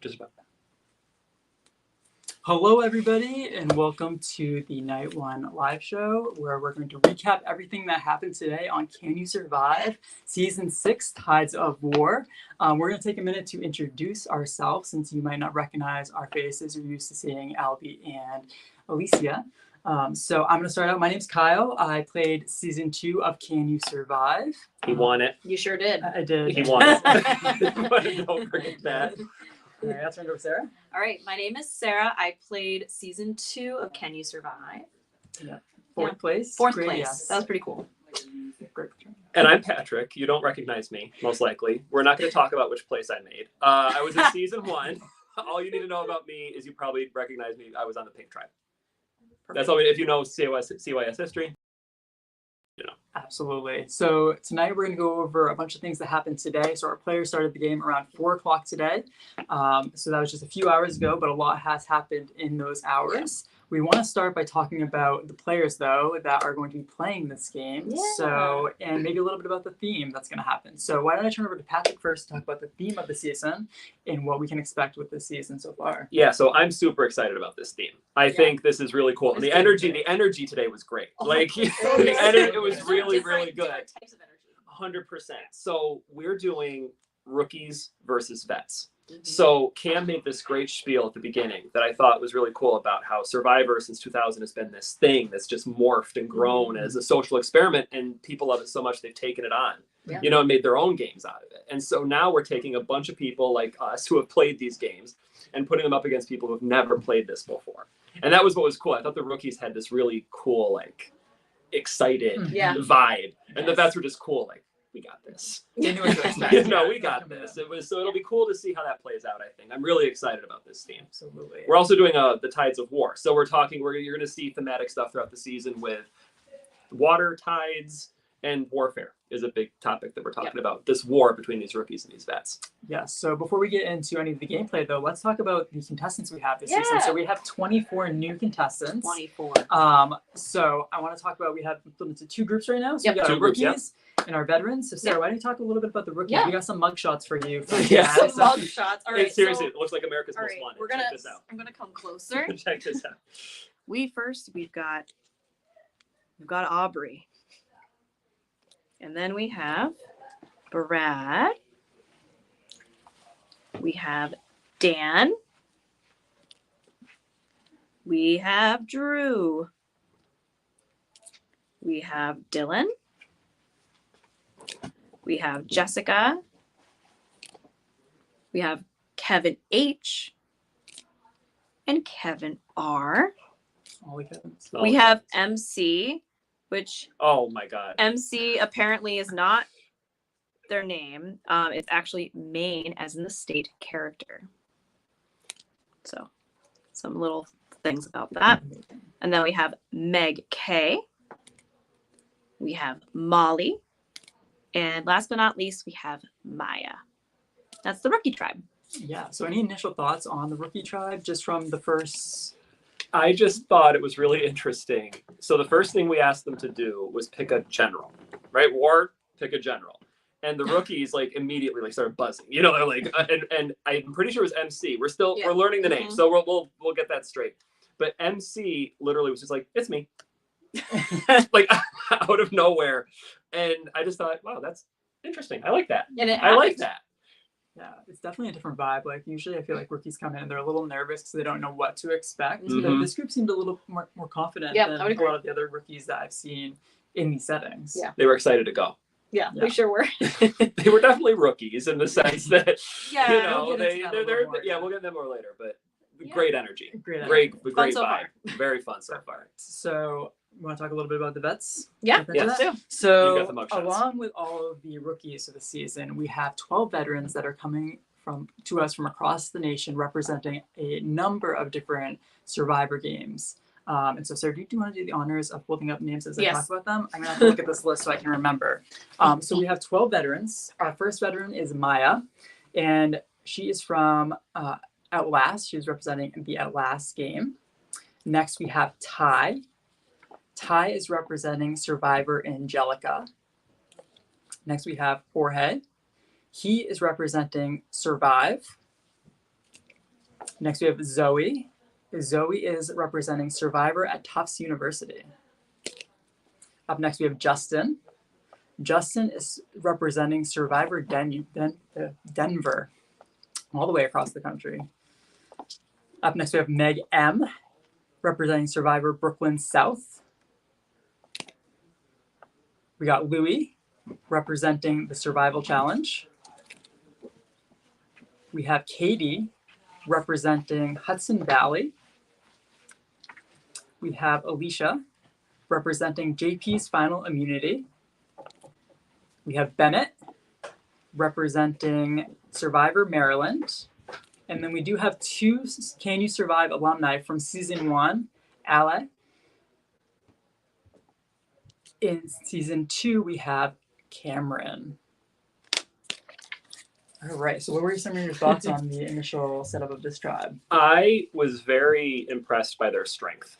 Just about. Hello, everybody, and welcome to the Night One live show, where we're going to recap everything that happened today on Can You Survive? Season 6, Tides of War. We're going to take a minute to introduce ourselves, since you might not recognize our faces. You're used to seeing Albie and Alicia. So I'm going to start out. My name's Kyle. I played Season 2 of Can You Survive? He won it. You sure did. I did. He won it. Don't forget that. All right, I'll turn it over to Sarah. All right, my name is Sarah. I played Season 2 of Can You Survive? Yeah. Fourth place. Fourth Great, place. yes. That was pretty cool. Great. And I'm Patrick. You don't recognize me, most likely. We're not going to talk about which place I made. I was in Season 1. All you need to know about me is you probably recognize me. I was on the Pink Tribe. That's all. If you know CYS history, you know. Absolutely. So tonight we're going to go over a bunch of things that happened today. So our players started the game around 4 o'clock today. So that was just a few hours ago, but a lot has happened in those hours. Yeah. We want to start by talking about the players, though, that are going to be playing this game. Yeah. So, and maybe a little bit about the theme that's going to happen. So why don't I turn over to Patrick first to talk about the theme of the season and what we can expect with this season so far. Yeah, so I'm super excited about this theme. I think this is really cool. And the energy today was great. Like it was really good. Different types of energy. 100%. So we're doing rookies versus vets. So Cam made this great spiel at the beginning that I thought was really cool about how Survivor since 2000 has been this thing that's just morphed and grown as a social experiment, and people love it so much they've taken it on, you know, and made their own games out of it. And so now we're taking a bunch of people like us who have played these games and putting them up against people who've never played this before. And that was what was cool. I thought the rookies had this really cool, like, excited vibe, and the vets were just cool, like, we got this. We got this. It'll be cool to see how that plays out. I think I'm really excited about this theme. Absolutely. We're also doing the Tides of War, so you're going to see thematic stuff throughout the season with water, tides, and warfare is a big topic that we're talking about. This war between these rookies and these vets. Yes. So before we get into any of the gameplay, though, let's talk about the contestants we have this season. So we have 24 new contestants. 24. So I want to talk about, we have split into 2 groups right now. So we got two our groups, rookies and our veterans. So Sarah, why don't you talk a little bit about the rookies? We got some mug shots for you. Some mug shots. All right. Seriously, it looks like America's Most Wanted. Check this out. I'm gonna come closer. Check this out. We've got Aubrey. And then we have Brad. We have Dan. We have Drew. We have Dylan. We have Jessica. We have Kevin H. And Kevin R. We have MC. Which, oh my God, MC apparently is not their name. It's actually Maine, as in the state character. So, some little things about that. And then we have Meg K. We have Molly. And last but not least, we have Maya. That's the rookie tribe. Yeah. So any initial thoughts on the rookie tribe just from the first... I just thought it was really interesting. So the first thing we asked them to do was pick a general, right? War, pick a general. And the rookies like immediately like started buzzing. You know, they're like, and I'm pretty sure it was MC. We're learning the name, so we'll get that straight. But MC literally was just like, it's me, like out of nowhere. And I just thought, wow, that's interesting. I like that. I like that. Yeah, it's definitely a different vibe. Like usually I feel like rookies come in and they're a little nervous because they don't know what to expect. But this group seemed a little more confident than a lot of the other rookies that I've seen in these settings. Yeah. They were excited to go. Yeah, we sure were. They were definitely rookies in the sense that, we'll get them more later, but great energy. Great vibe. So very fun so far. So you want to talk a little bit about the vets? Yeah, let's do. So along with all of the rookies of the season, we have 12 veterans that are coming to us from across the nation, representing a number of different Survivor games. And so, Sarah, do you want to do the honors of holding up names as I talk about them? I'm going to have to look at this list so I can remember. So we have 12 veterans. Our first veteran is Maya, and she is from Outlast. She's representing the Outlast game. Next, we have Ty. Ty is representing Survivor Angelica. Next, we have Jorge. He is representing Survive. Next, we have Zoe. Zoe is representing Survivor at Tufts University. Up next, we have Justin. Justin is representing Survivor Denver, all the way across the country. Up next, we have Meg M, representing Survivor Brooklyn South. We got Louie, representing the Survival Challenge. We have Katie, representing Hudson Valley. We have Alicia, representing JP's Final Immunity. We have Bennett, representing Survivor Maryland. And then we do have 2 Can You Survive alumni from season 1, Ale. In season 2, we have Cameron. All right, so what were some of your thoughts on the initial setup of this tribe? I was very impressed by their strength.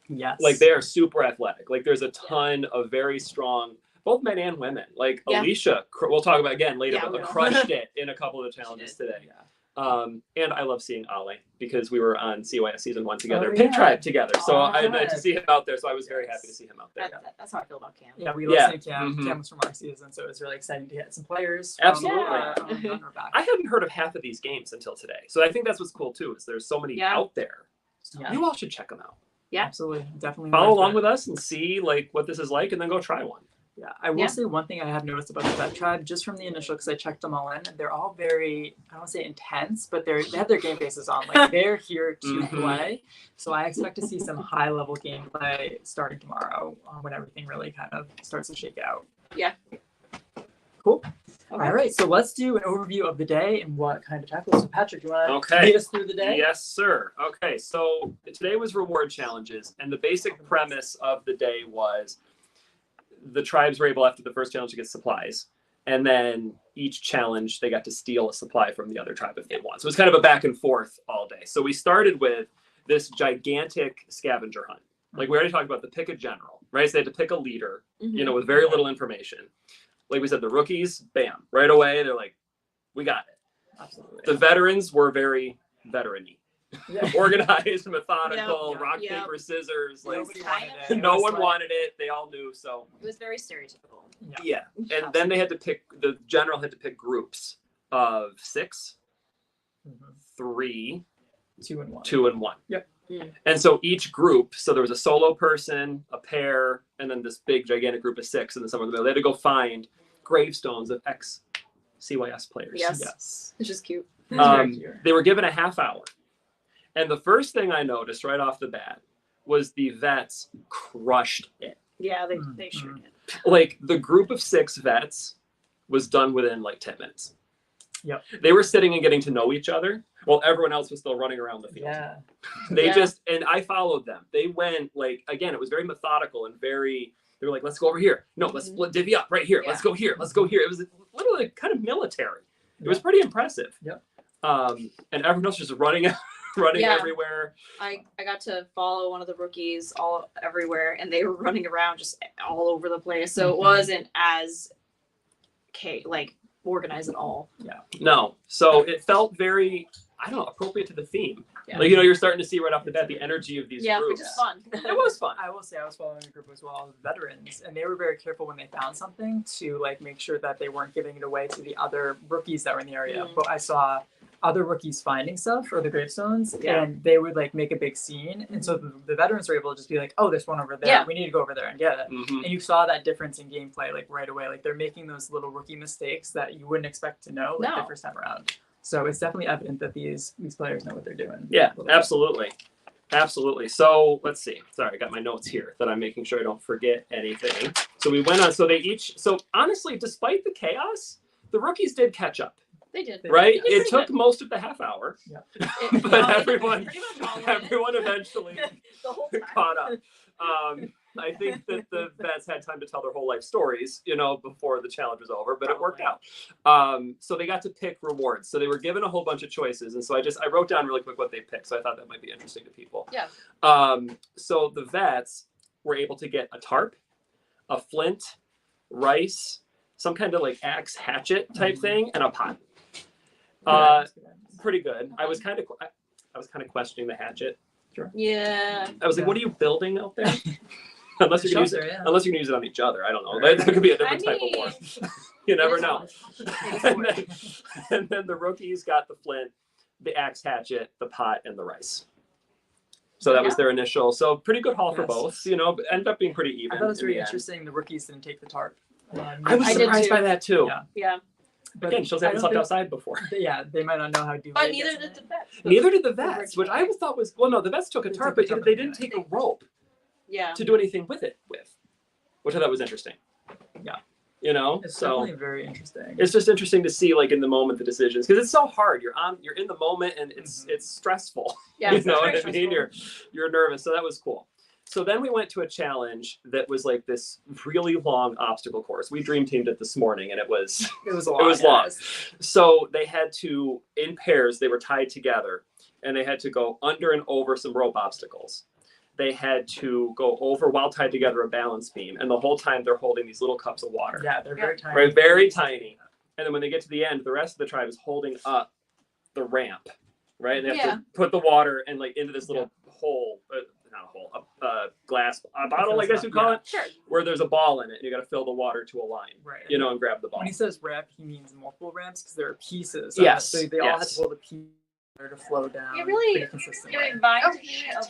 Yes. Like, they are super athletic. Like, there's a ton of very strong, both men and women. Like, Yeah. Alicia, we'll talk about again later, Yeah, but we will. crushed it in a couple of the challenges She did. today. And I love seeing Ale because we were on CYS season 1 together, Oh, Pig yeah. Tribe together. So Oh, I had to nice. see him out there. So I was very happy to see him out there. That's how I feel about Cam. Yeah, we Yeah. listened to Cam. Mhm. Cam was from our season, so it was really exciting to get some players. Absolutely. On our back. I hadn't heard of half of these games until today. So I think that's what's cool too, is there's so many Yeah. out there. Yeah. You all should check them out. Yeah. Absolutely, definitely. Follow worth along it. with us and see like what this is like, and then go try one. Yeah, I will Yeah. say one thing I have noticed about the vet tribe, just from the initial, because I checked them all in, they're all very, I don't want to say intense, but they have their game faces on. Like, they're here to Mhm. play. So I expect to see some high level gameplay starting tomorrow when everything really kind of starts to shake out. Yeah. Cool. Okay. All right, so let's do an overview of the day and what kind of tackles. So Patrick, you want to Okay. lead us through the day? Yes, sir. Okay, so today was reward challenges, and the basic premise of the day was the tribes were able after the first challenge to get supplies, and then each challenge they got to steal a supply from the other tribe if they won. So it was kind of a back and forth all day. So we started with this gigantic scavenger hunt. Like we already talked about, the pick a general, right? So they had to pick a leader, you know, with very little information. Like we said, the rookies, bam, right away they're like, we got it. Absolutely. The veterans were very veteran-y. Yeah. Organized, methodical, Yep. rock, Yep. paper, scissors. Like Nobody kind wanted of- it. It no was one like- wanted it. They all knew. So It was very stereotypical. yeah. And then they had to pick, the general had to pick groups of 6, Mhm. 3, 2 and 1. 2, and 1. Yep. Mm. And so each group, so there was a solo person, a pair, and then this big gigantic group of 6, and then someone in the middle. They had to go find gravestones of ex CYS players. Yes. Yes. It's just cute. Very cute. They were given a half hour. And the first thing I noticed right off the bat was the vets crushed it. Yeah, they Mhm. sure did. Like the group of 6 vets was done within like 10 minutes. Yep. They were sitting and getting to know each other while everyone else was still running around the field. Yeah. They Yeah. just, and I followed them. They went like, again, it was very methodical and very, they were like, let's go over here. No, let's Mhm. split divvy up right here. Let's Yeah. go here. Let's go here. It was literally kind of military. It was Yeah. pretty impressive. Yep. And everyone else just running, running Yeah. everywhere. I got to follow one of the rookies all everywhere, and they were running around just all over the place. So Mhm. it wasn't as like organized at all. No. So it felt very, I don't know, appropriate to the theme. Yeah. Like, you know, you're starting to see right off the bat the energy of these Yeah, groups. which is fun. It was fun. I will say I was following a group as well of veterans, and they were very careful when they found something to like make sure that they weren't giving it away to the other rookies that were in the area. Mm. But I saw other rookies finding stuff or the gravestones, Yeah. and they would like make a big scene, and so the veterans were able to just be like, "Oh, there's one over there. Yeah. We need to go over there and get it." Mhm. And you saw that difference in gameplay like right away. Like they're making those little rookie mistakes that you wouldn't expect to know like the No. first time around. So it's definitely evident that these players know what they're doing. Yeah, A little bit. absolutely. Absolutely. So let's see. Sorry, I got my notes here that I'm making sure I don't forget anything. So we went on. So they each, so honestly, despite the chaos, the rookies did catch up, They did. right? They did It pretty took good. most of the half hour, It- but well, everyone, pretty much all of it. everyone eventually the whole time. caught up. I think that the vets had time to tell their whole life stories, you know, before the challenge was over, but it worked out. So they got to pick rewards. So they were given a whole bunch of choices. And so I wrote down really quick what they picked. So I thought that might be interesting to people. Yeah. So the vets were able to get a tarp, a flint, rice, some kind of like axe hatchet type thing, and a pot. Yeah, that's good. Pretty good. I was I was kind of questioning the hatchet. Yeah. I was like, Yeah. what are you building out there? unless you're gonna use it, Shelter, yeah. unless you're gonna use it on each other. I don't know. Right. That could be a I different type of war. mean, You never it is know. what and, then, and then the rookies got the flint, the axe hatchet, the pot, and the rice. So that was their initial. So pretty good haul for Yes. both. You know, but ended up being pretty even. I thought it was in very the end. interesting. The rookies didn't take the tarp. I was I did surprised too. by that too. Yeah. Yeah. But Again, shows I haven't don't slept think- outside before. Yeah, they might not know how to. But neither did the vets. Neither did the The vets, which I thought was no. The vets took a They tarp, took but the tarp, they didn't take a rope Yeah. to do anything with it, which I thought was interesting. Yeah. You know, It's so definitely very interesting. it's just interesting to see, like in the moment, the decisions, because it's so hard. You're in the moment, and it's stressful. Yeah. You it's know very what I mean? stressful. You're nervous, so that was cool. So then we went to a challenge that was like this really long obstacle course. We dream teamed it this morning, and it was It was long. So they had to, in pairs, they were tied together, and they had to go under and over some rope obstacles. They had to go over while tied together a balance beam, and the whole time they're holding these little cups of water. Yeah, they're very tiny. Right, very tiny. And then when they get to the end, the rest of the tribe is holding up the ramp, right? They have to put the water and like into this little hole, not a hole, a glass, a bottle, I guess you call it, Sure. where there's a ball in it, and you got to fill the water to a line, Right. you know, and grab the ball. When he says ramp, he means multiple ramps because there are pieces. Yes, So they all have yes. to hold a piece to flow down. It really- pretty consistently. It reminds me of